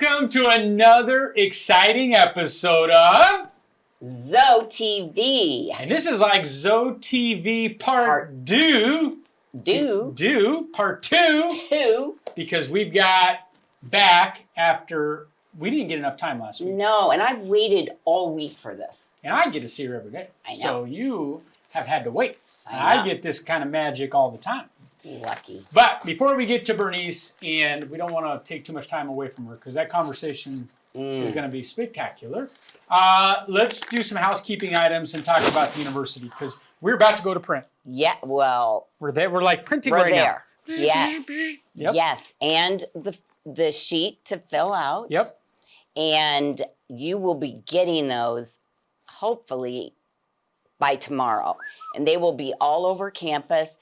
Welcome to another exciting episode of ZoeTv. And this is like ZoeTv part part two. Because we've got back after we didn't get enough time last week. No, and I've waited all week for this. And I get to see her every day. I know. So you have had to wait. I get this kind of magic all the time. Lucky. But before we get to Berneice, and we don't want to take too much time away from her because that conversation is going to be spectacular. Let's do some housekeeping items and talk about the university because we're about to go to print. Yeah, well, we're there. We're like printing we're right there. now. Yes. Yep. Yes, and the sheet to fill out. Yep. And you will be getting those hopefully by tomorrow, and they will be all over campus.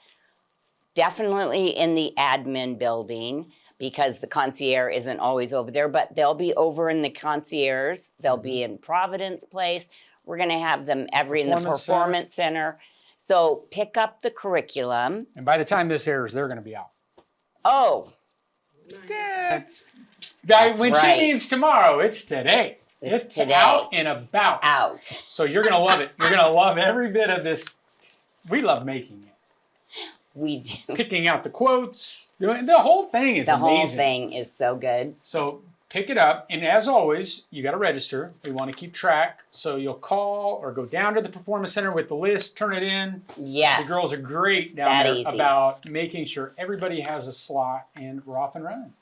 Definitely in the admin building because the concierge isn't always over there, but they'll be over in the concierge. They'll be in Providence Place. We're going to have them in the Performance Center. So pick up the curriculum. And by the time this airs, they're going to be out. Oh. That's when right. she means tomorrow, it's today. It's today. Out and about. Out. So you're going to love it. You're going to love every bit of this. We love making it. We do. Picking out the quotes. The whole thing is amazing. The whole thing is so good. So pick it up. And as always, you got to register. We want to keep track. So you'll call or go down to the Performance Center with the list, turn it in. Yes. The girls are great down there about making sure everybody has a slot and we're off and running.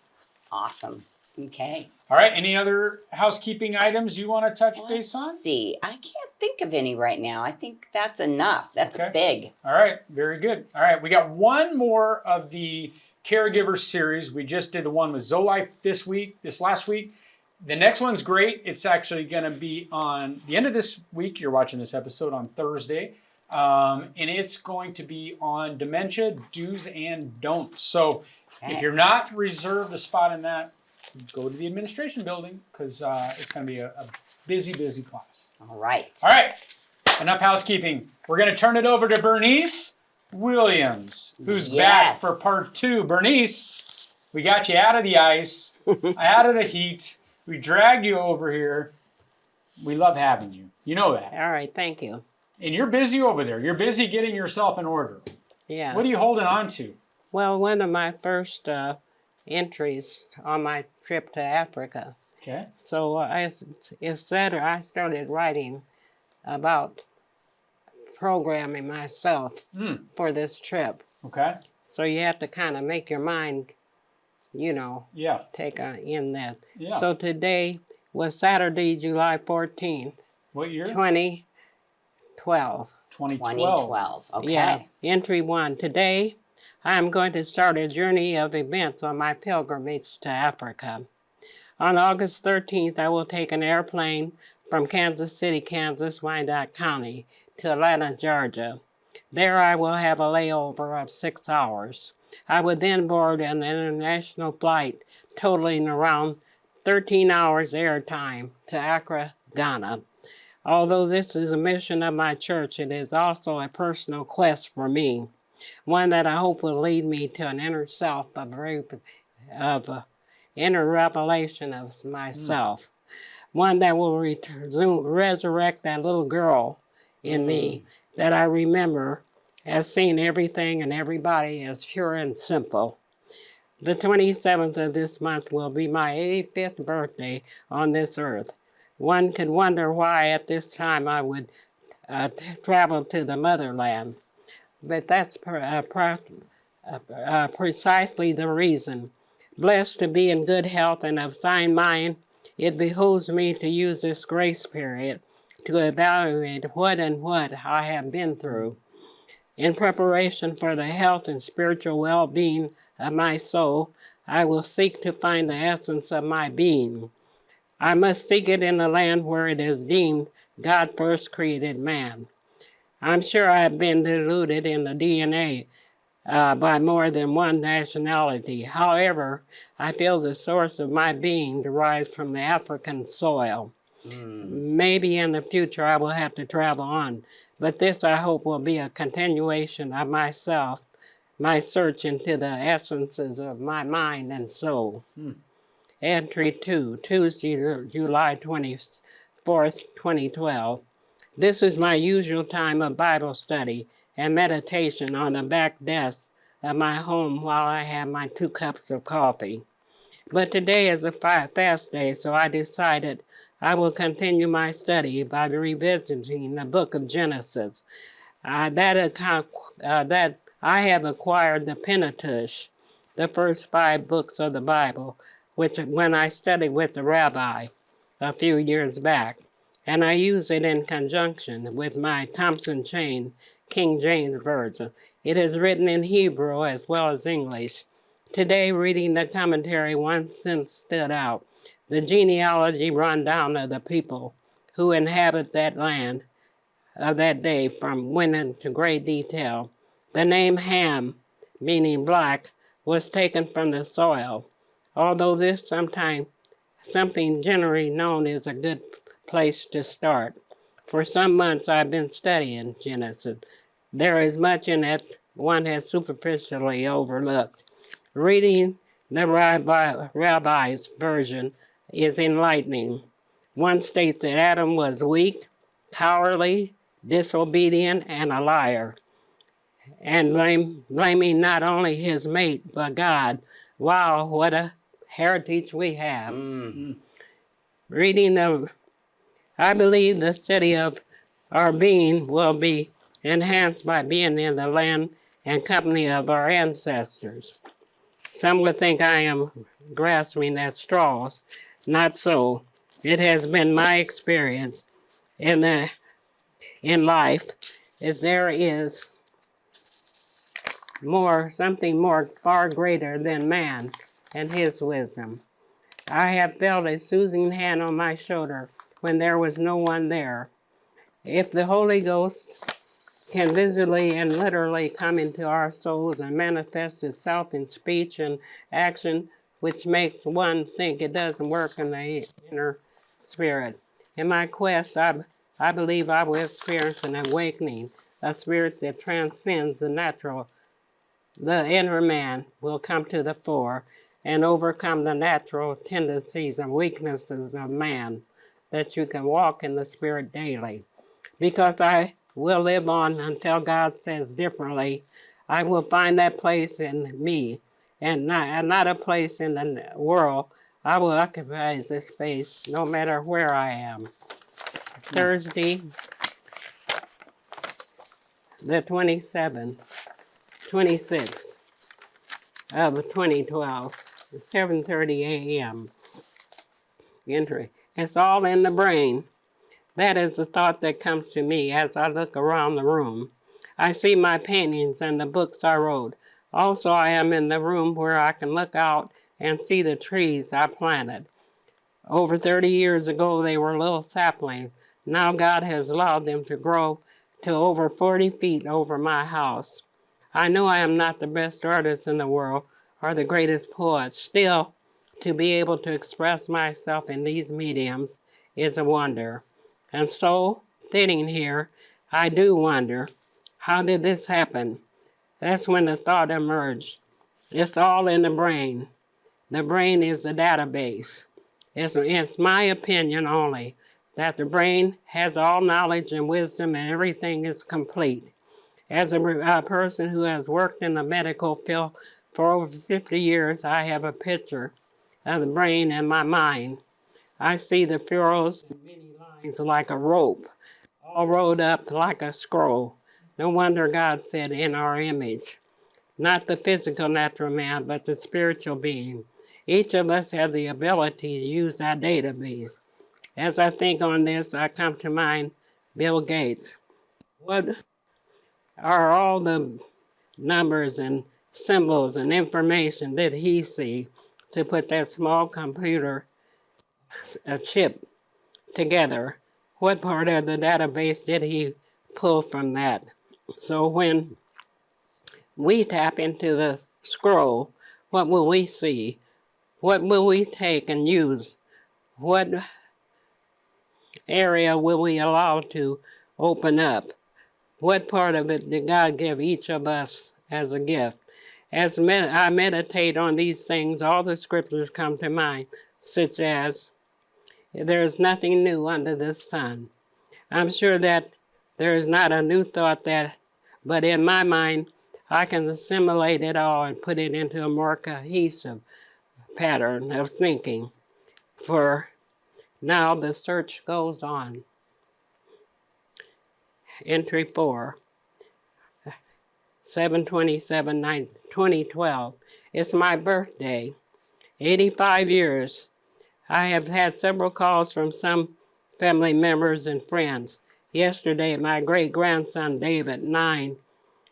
Awesome. Okay. All right. Any other housekeeping items you want to touch base on? Let's see. I can't think of any right now. I think that's enough. That's big. All right. Very good. All right. We got one more of the Caregiver series. We just did the one with ZoeLife this last week. The next one's great. It's actually going to be on the end of this week. You're watching this episode on Thursday. And it's going to be on dementia, do's and don'ts. So if you're not reserved a spot in that, go to the administration building because it's going to be a busy, busy class. All right. All right. Enough housekeeping. We're going to turn it over to Berneice Wiliiams, who's back for part two. Berneice, we got you out of the ice, out of the heat. We dragged you over here. We love having you. You know that. All right. Thank you. And you're busy over there. You're busy getting yourself in order. Yeah. What are you holding on to? Well, one of my first entries on my trip to Africa. Okay. So I started writing about programming myself for this trip. Okay. So you have to kind of make your mind, take in that. Yeah. So today was Saturday, July 14th. What year? 2012. 2012. Okay. Yeah. Entry 1. Today, I am going to start a journey of events on my pilgrimage to Africa. On August 13th, I will take an airplane from Kansas City, Kansas, Wyandotte County, to Atlanta, Georgia. There I will have a layover of 6 hours. I would then board an international flight totaling around 13 hours air time to Accra, Ghana. Although this is a mission of my church, it is also a personal quest for me. One that I hope will lead me to an inner self, inner revelation of myself. One that will resurrect that little girl in me that I remember as seeing everything and everybody as pure and simple. The 27th of this month will be my 85th birthday on this earth. One could wonder why at this time I would travel to the motherland. But that's precisely the reason. Blessed to be in good health and of sound mind, it behooves me to use this grace period to evaluate what I have been through. In preparation for the health and spiritual well-being of my soul, I will seek to find the essence of my being. I must seek it in the land where it is deemed God first created man. I'm sure I have been deluded in the DNA by more than one nationality. However, I feel the source of my being derives from the African soil. Maybe in the future I will have to travel on, but this I hope will be a continuation of myself, my search into the essences of my mind and soul. Entry 2, Tuesday, July 24th, 2012. This is my usual time of Bible study and meditation on the back desk of my home while I have my 2 cups of coffee. But today is a fast day, so I decided I will continue my study by revisiting the book of Genesis. That I have acquired the Pentateuch, the first 5 books of the Bible, which when I studied with the rabbi a few years back, and I use it in conjunction with my Thompson Chain King James Version. It is written in Hebrew as well as English. Today, reading the commentary, one sentence stood out: the genealogy rundown of the people who inhabit that land of that day went into great detail. The name Ham, meaning black, was taken from the soil. Although this something generally known as a good place to start. For some months I've been studying Genesis. There is much in it one has superficially overlooked. Reading the rabbi's version is enlightening. One states that Adam was weak, cowardly, disobedient, and a liar, and blaming not only his mate, but God. Wow, what a heritage we have. I believe the study of our being will be enhanced by being in the land and company of our ancestors. Some would think I am grasping at straws. Not so. It has been my experience in life, if there is something more far greater than man and his wisdom. I have felt a soothing hand on my shoulder when there was no one there. If the Holy Ghost can visibly and literally come into our souls and manifest itself in speech and action, which makes one think it doesn't work in the inner spirit. In my quest, I believe I will experience an awakening, a spirit that transcends the natural. The inner man will come to the fore and overcome the natural tendencies and weaknesses of man, that you can walk in the Spirit daily. Because I will live on until God says differently, I will find that place in me and not a place in the world. I will occupy this space no matter where I am. Thursday, the 26th of 2012, 7:30 a.m. Entry. It's all in the brain. That is the thought that comes to me as I look around the room. I see my paintings and the books I wrote. Also, I am in the room where I can look out and see the trees I planted. Over 30 years ago, they were little saplings. Now God has allowed them to grow to over 40 feet over my house. I know I am not the best artist in the world or the greatest poet. Still, to be able to express myself in these mediums is a wonder. And so, sitting here, I do wonder, how did this happen? That's when the thought emerged. It's all in the brain. The brain is the database. It's my opinion only that the brain has all knowledge and wisdom and everything is complete. As a person who has worked in the medical field for over 50 years, I have a picture of the brain in my mind. I see the furrows and many lines like a rope, all rolled up like a scroll. No wonder God said, in our image. Not the physical natural man, but the spiritual being. Each of us has the ability to use that database. As I think on this, I come to mind Bill Gates. What are all the numbers and symbols and information that he see to put that small computer chip together? What part of the database did he pull from that? So when we tap into the scroll, what will we see? What will we take and use? What area will we allow to open up? What part of it did God give each of us as a gift? As I meditate on these things, all the scriptures come to mind. such as, there is nothing new under the sun. I'm sure that there is not a new thought but in my mind, I can assimilate it all and put it into a more cohesive pattern of thinking. For now the search goes on. Entry 4, 7/27/2012. It's my birthday, 85 years. I have had several calls from some family members and friends. Yesterday, my great-grandson, David, 9,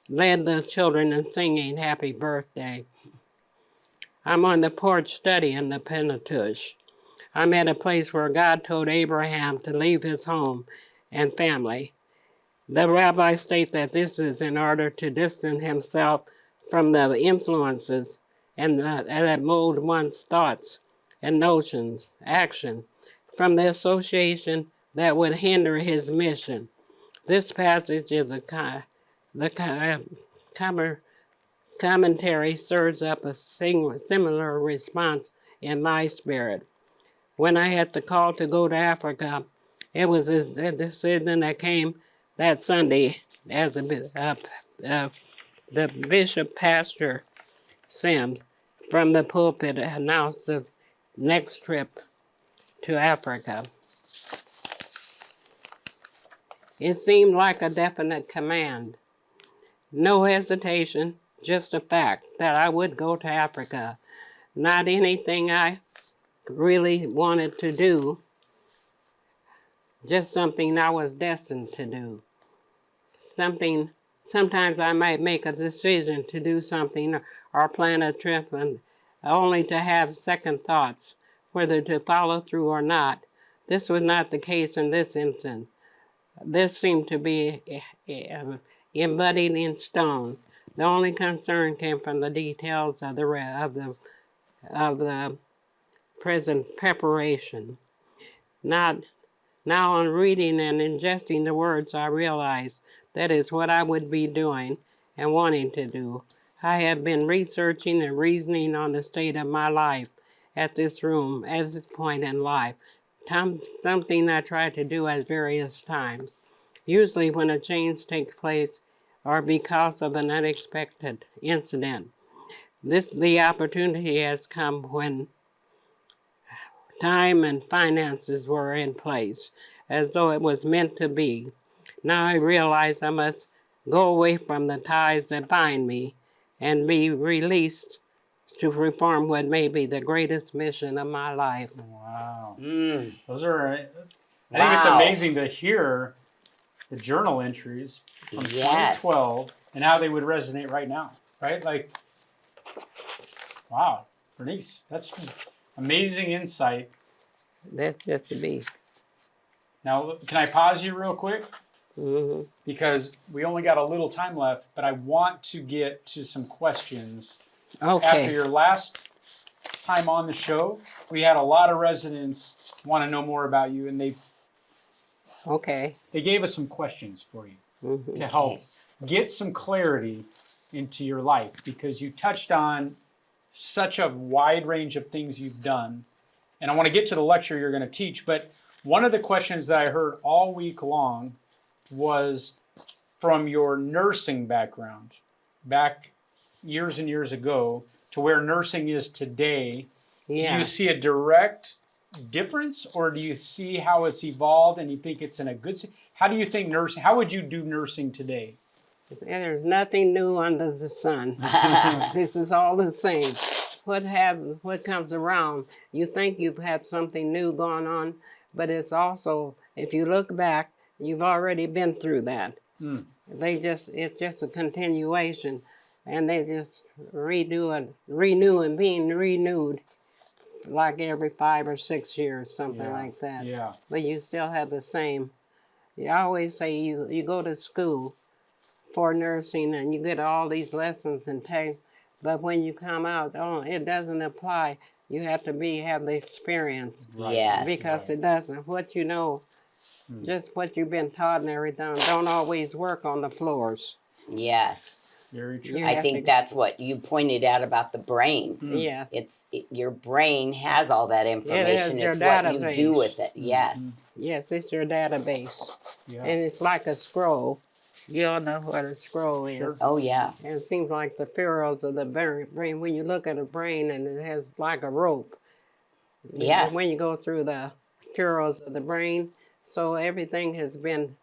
led the children in singing happy birthday. I'm on the porch studying the Pentateuch. I'm at a place where God told Abraham to leave his home and family. The rabbis state that this is in order to distance himself from the influences that mold one's thoughts and notions, action, from the association that would hinder his mission. This passage is commentary stirs up a similar response in my spirit. When I had the call to go to Africa, it was a decision that came that Sunday as the Bishop Pastor Sims from the pulpit announced the next trip to Africa. It seemed like a definite command. No hesitation, just a fact that I would go to Africa. Not anything I really wanted to do, just something I was destined to do. Sometimes I might make a decision to do something or plan a trip and only to have second thoughts, whether to follow through or not. This was not the case in this instance. This seemed to be embodied in stone. The only concern came from the details of the present preparation. Now on reading and ingesting the words, I realized that is what I would be doing and wanting to do. I have been researching and reasoning on the state of my life at this point in life. Something I try to do at various times. Usually when a change takes place or because of an unexpected incident. The opportunity has come when time and finances were in place, as though it was meant to be. Now I realize I must go away from the ties that bind me and be released to perform what may be the greatest mission of my life. Wow. Those are, I think it's amazing to hear the journal entries from 2012 and how they would resonate right now, right? Like, wow, Berneice, that's amazing insight. That's just to be. Now, can I pause you real quick? Mm-hmm. Because we only got a little time left, but I want to get to some questions. Okay. After your last time on the show, we had a lot of residents want to know more about you, and they gave us some questions for you to help get some clarity into your life, because you touched on such a wide range of things you've done. And I want to get to the lecture you're going to teach, but one of the questions that I heard all week long was from your nursing background, back years and years ago, to where nursing is today. Yeah. Do you see a direct difference, or do you see how it's evolved and you think it's in a good... How do you think nursing... How would you do nursing today? There's nothing new under the sun. This is all the same. What comes around, you think you've had something new going on, but it's also, if you look back, you've already been through that. It's just a continuation, and they just renew and being renewed like every 5 or 6 years, something like that. Yeah. But you still have the same. You always say you go to school for nursing and you get all these lessons and take, but when you come out, it doesn't apply. You have to have the experience. Right. Yes. Because it doesn't. What you know, just what you've been taught and everything, don't always work on the floors. Yes. Very true. You I have think to- that's what you pointed out about the brain. Yeah. Your brain has all that information. your It's what you do database. with it. Yes. Yes, it's your database. Yeah. And it's like a scroll. You all know what a scroll is. Sure. Oh yeah. And it seems like the furrows of the brain, when you look at a brain and it has like a rope. Yes. When you go through the furrows of the brain, so everything has been,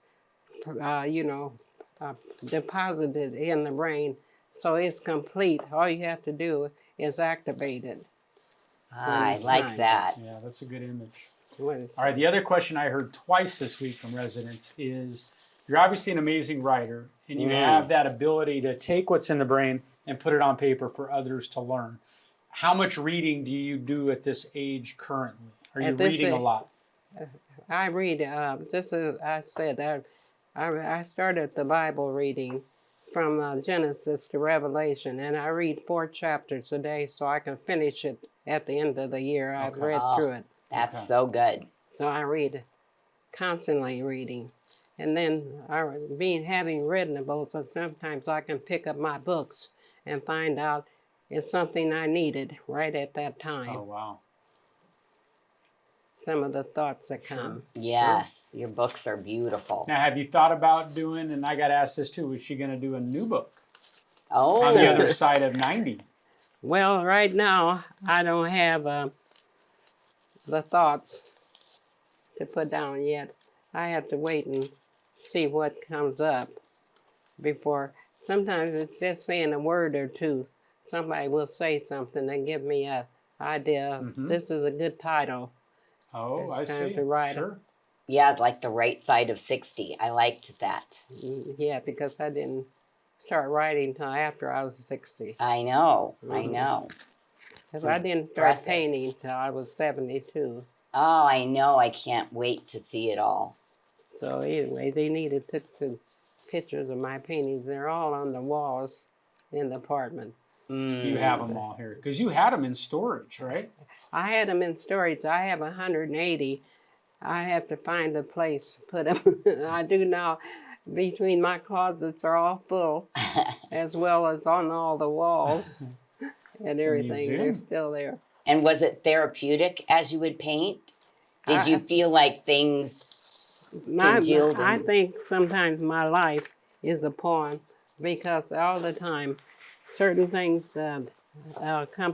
deposited in the brain. So it's complete. All you have to do is activate it. I it's like time. that. Yeah, that's a good image. When, All right, the other question I heard twice this week from residents is, you're obviously an amazing writer, and you have that ability to take what's in the brain and put it on paper for others to learn. How much reading do you do at this age currently? Are you At this reading a age- lot? I read, just as I said, I started the Bible reading from Genesis to Revelation, and I read 4 chapters a day so I can finish it at the end of the year. I've Okay. read Oh. through it. That's Okay. so good. So I read, constantly reading. And then having written a book, so sometimes I can pick up my books and find out it's something I needed right at that time. Oh, wow. Some of the thoughts that come. Yes. Your books are beautiful. Now, have you thought about doing, and I got to ask this too, is she going to do a new book Oh. on the other side of 90? Well, right now, I don't have the thoughts to put down yet. I have to wait and see what comes up before. Sometimes it's just saying a word or two. Somebody will say something and give me an idea. This is a good title. Oh, I It's time see. to write it. Sure. Yeah, it's like the right side of 60. I liked that. Yeah, because I didn't start writing till after I was 60. I know. I know. Because I didn't start impressive. painting till I was 72. Oh, I know. I can't wait to see it all. So anyway, they needed to take some pictures of my paintings. They're all on the walls in the apartment. You have them all here because you had them in storage, right? I had them in storage. I have 180. I have to find a place to put them. I do now. Between my closets are all full, as well as on all the walls and everything. They're museum. still there. And was it therapeutic as you would paint? Did you feel like things congealed? I and- think sometimes my life is a poem because all the time certain things come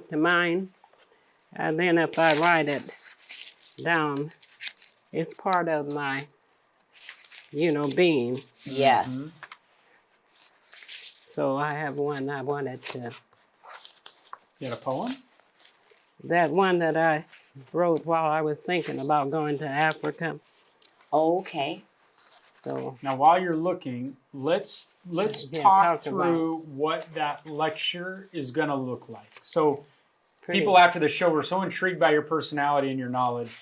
to mind, and then if I write it down, it's part of my, being. Yes. So I have one I wanted to, You had a poem? that one that I wrote while I was thinking about going to Africa. Okay. So Now, while you're looking, let's Yeah, talk talk about through what that lecture is going to look like. So, pretty, people after the show were so intrigued by your personality and your knowledge,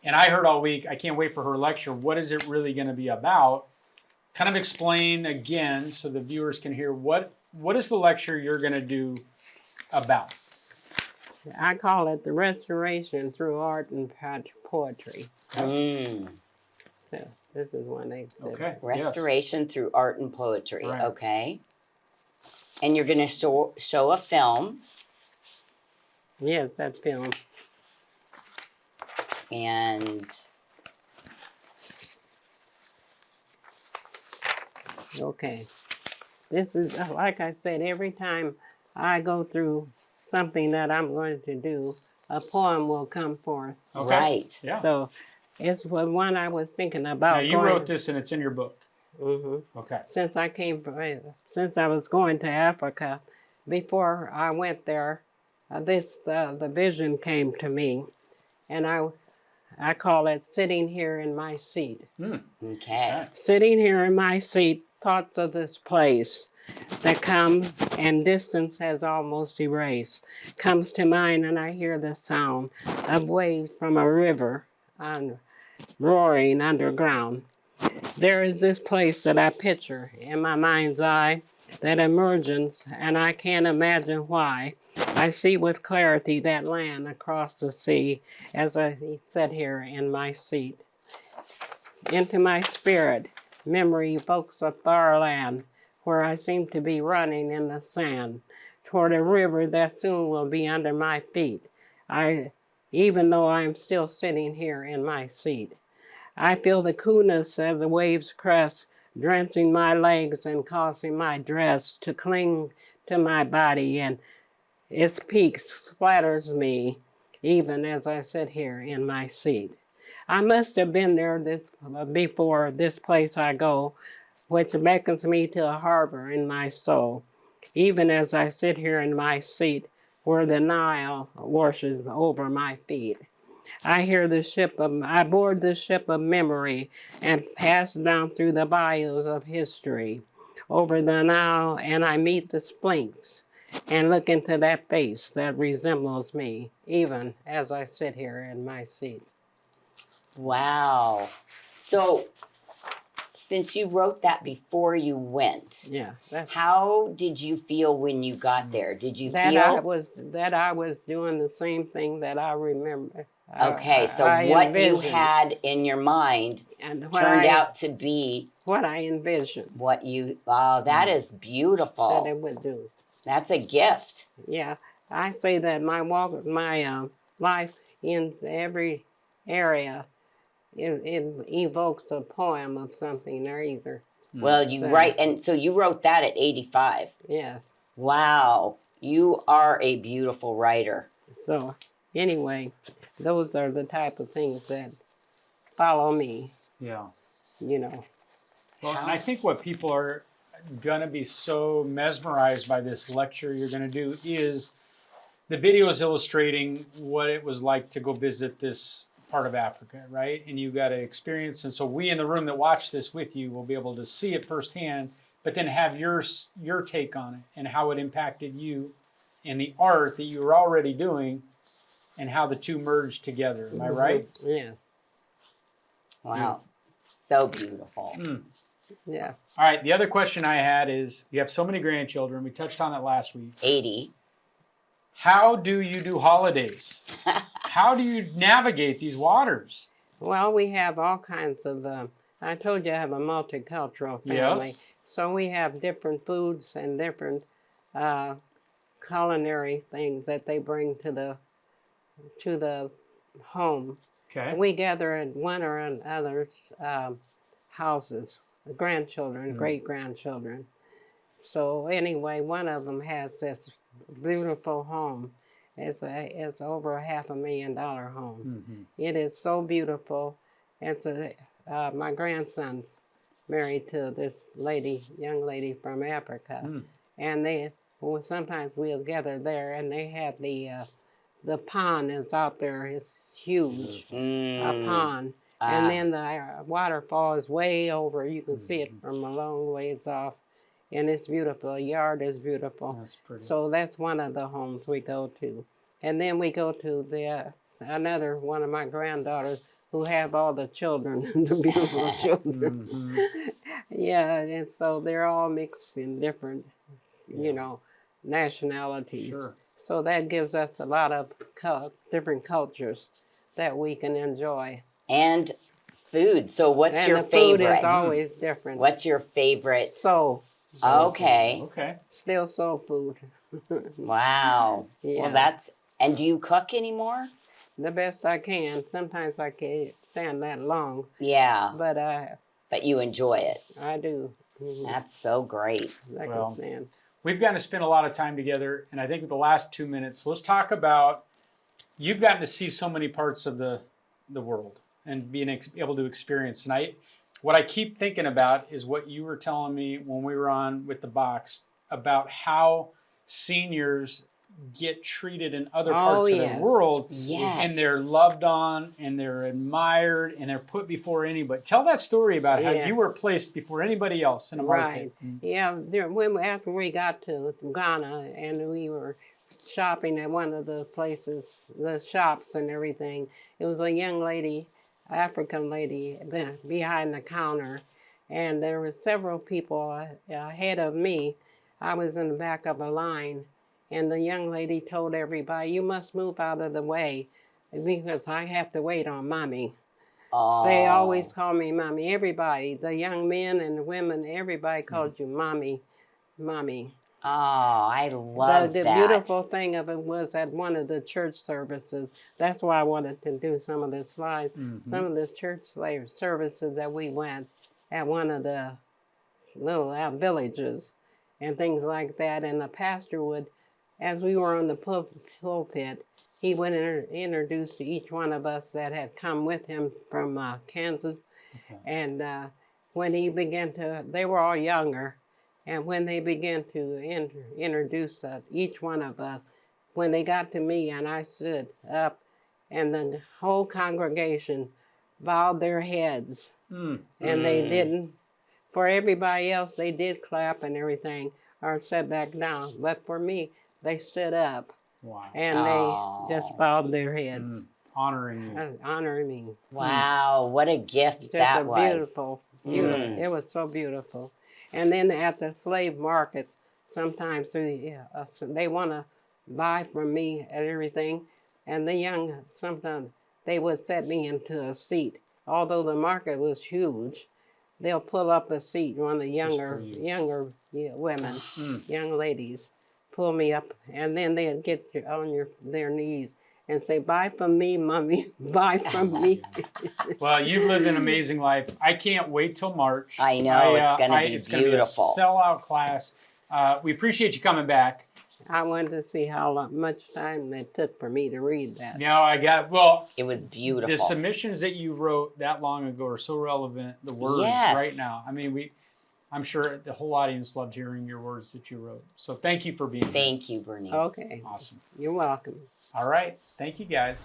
and I heard all week, I can't wait for her lecture. What is it really going to be about? Kind of explain again so the viewers can hear what is the lecture you're going to do about. I call it the restoration through art and poetry. Mm. So this is one exhibit. Okay. yes. Restoration through art and poetry. Right. Okay. And you're going to show a film. Yes, that film. And Okay. This is, like I said, every time I go through something that I'm going to do, a poem will come forth. Okay. right. Yeah. So it's one I was thinking about. Now, you wrote this and it's in your book. Hmm. Okay. Since I was going to Africa, before I went there, the vision came to me, and I call it sitting here in my seat. Okay. Sitting here in my seat, thoughts of this place that come and distance has almost erased. Comes to mind and I hear the sound of waves from a river roaring underground. There is this place that I picture in my mind's eye, that emergence, and I can't imagine why. I see with clarity that land across the sea as I sit here in my seat. Into my spirit, memory evokes a far land where I seem to be running in the sand toward a river that soon will be under my feet. Even though I'm still sitting here in my seat. I feel the coolness as the waves crest, drenching my legs and causing my dress to cling to my body, and its peak splatters me even as I sit here in my seat. I must have been there before this place I go, which beckons me to a harbor in my soul, even as I sit here in my seat where the Nile washes over my feet. I board the ship of memory and pass down through the bayous of history over the Nile, and I meet the Sphinx and look into that face that resembles me, even as I sit here in my seat. Wow. So, since you wrote that before you went, Yeah, how did you feel when you got there? Did you that feel I was doing the same thing that I remember. okay? So I what you envisioned, had in your mind and turned out to be what I envisioned what you. Oh, that is that beautiful. it would do. That's a gift. Yeah, I say that my life in every area. It evokes a poem of something or either. Well, you write, and so you wrote that at 85. Yeah. Wow, you are a beautiful writer. So, anyway, those are the type of things that follow me. Yeah. You know. Well, and I think what people are going to be so mesmerized by this lecture you're going to do is the videos illustrating what it was like to go visit this part of Africa, right? And you got to experience, and so we in the room that watch this with you will be able to see it firsthand, but then have your take on it and how it impacted you and the art that you were already doing and how the two merged together. Am I right? Yeah. Wow, Beautiful. so beautiful. Yeah. All right, the other question I had is, you have so many grandchildren. We touched on it last week. 80. How do you do holidays? How do you navigate these waters? Well, we have all kinds of, I told you I have a multicultural family. Yes. So we have different foods and different culinary things that they bring to the home. Okay. We gather at one or another's houses, grandchildren, great-grandchildren. So anyway, one of them has this beautiful home. It's over a $500,000 home. It is so beautiful. It's my grandson's married to this young lady from Africa, and sometimes we'll gather there, and they have the pond is out there. It's huge, a pond, and then the waterfall is way over. You can see it from a long ways off. And it's beautiful. The yard is beautiful. That's pretty. So that's one of the homes we go to. And then we go to another one of my granddaughters who have all the children, the beautiful children. Yeah, and so they're all mixed in different, nationalities. Sure. So that gives us a lot of different cultures that we can enjoy. And food. So what's And your the food favorite? is always different. What's your favorite? Okay. Okay. Still soul food. Wow. Yeah. Well, and do you cook anymore? The best I can. Sometimes I can't stand that long, Yeah. but you enjoy it. I do. That's so great. I Well, can stand. We've gotten to spend a lot of time together, and I think with the last 2 minutes, let's talk about, you've gotten to see so many parts of the world and being able to experience. And what I keep thinking about is what you were telling me when we were on with the box about how seniors get treated in other parts of the world. Yes. And they're loved on and they're admired and they're put before anybody. Tell that story about how you were placed before anybody else in a market. Right. Yeah, after we got to Ghana and we were shopping at one of the places, the shops and everything, it was a young lady, African lady, behind the counter. And there were several people ahead of me. I was in the back of a line. And the young lady told everybody, you must move out of the way because I have to wait on Mommy. Oh. They always call me Mommy. Everybody, the young men and the women, everybody calls you Mommy Mommy. Oh, I love The that. beautiful thing of it was at one of the church services. That's why I wanted to do some of the slides. Some of the church services that we went at one of the little villages and things like that. And the pastor would, as we were on the pulpit, he would introduce to each one of us that had come with him from Kansas. Okay. And when he began to, they were all younger. And when they began to introduce each one of us, when they got to me and I stood up, and the whole congregation bowed their heads, and they didn't. For everybody else, they did clap and everything, or sat back down. But for me, they stood up, Wow. and they just bowed their heads, Honoring you. honoring me. Wow, what a gift Just that a was. beautiful. It was so beautiful. And then at the slave market, sometimes they want to buy from me and everything. And sometimes they would set me into a seat. Although the market was huge, they'll pull up a seat. One of the younger women, young ladies, pull me up, and then they'd get on their knees and say, "Buy from me, Mommy, buy from me." Well, you've lived an amazing life. I can't wait till March. I know, it's gonna be It's gonna be a beautiful. sellout class. We appreciate you coming back. I wanted to see how much time it took for me to read that. Now It was beautiful. the submissions that you wrote that long ago are so relevant. The words Yes. right now. I mean, I'm sure the whole audience loved hearing your words that you wrote. So thank you for being here. Thank you, Berneice. Okay, Awesome. you're welcome. All right. Thank you, guys.